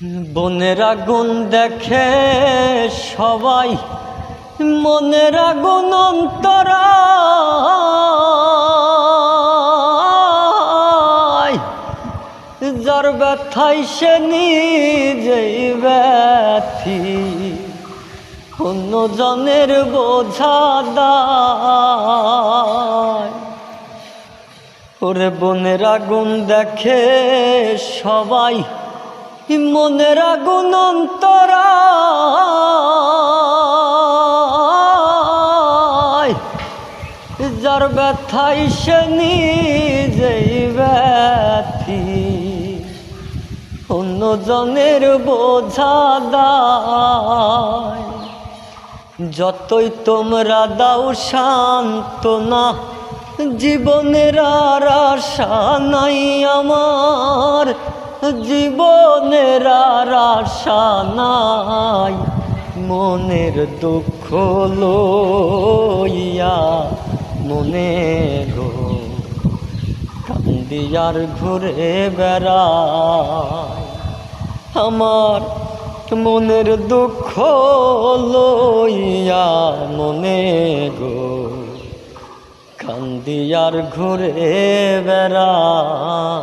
বনের আগুন দেখে সবাই, মনের আগুন অন্তরায়, যার ব্যথায় সে নিজেই ব্যথি, অন্যজনের বোঝা দায়। ওরে বনের আগুন দেখে সবাই, মনের আগুন অন্তরায়, যার ব্যথায় সে নিজেই ব্যথি, অন্যজনের বোঝা দায়। যতই তোমরা দাও সান্ত্বনা, জীবনের আর আশা নাই আমার, জীবনের আর আশা নাই। মনের দুঃখ লইয়া মনে গো কান্দি আর ঘুরে বেড়াই। আমার মনের দুঃখ লইয়া মনে গো কান্দি আর ঘুরে বেড়াই।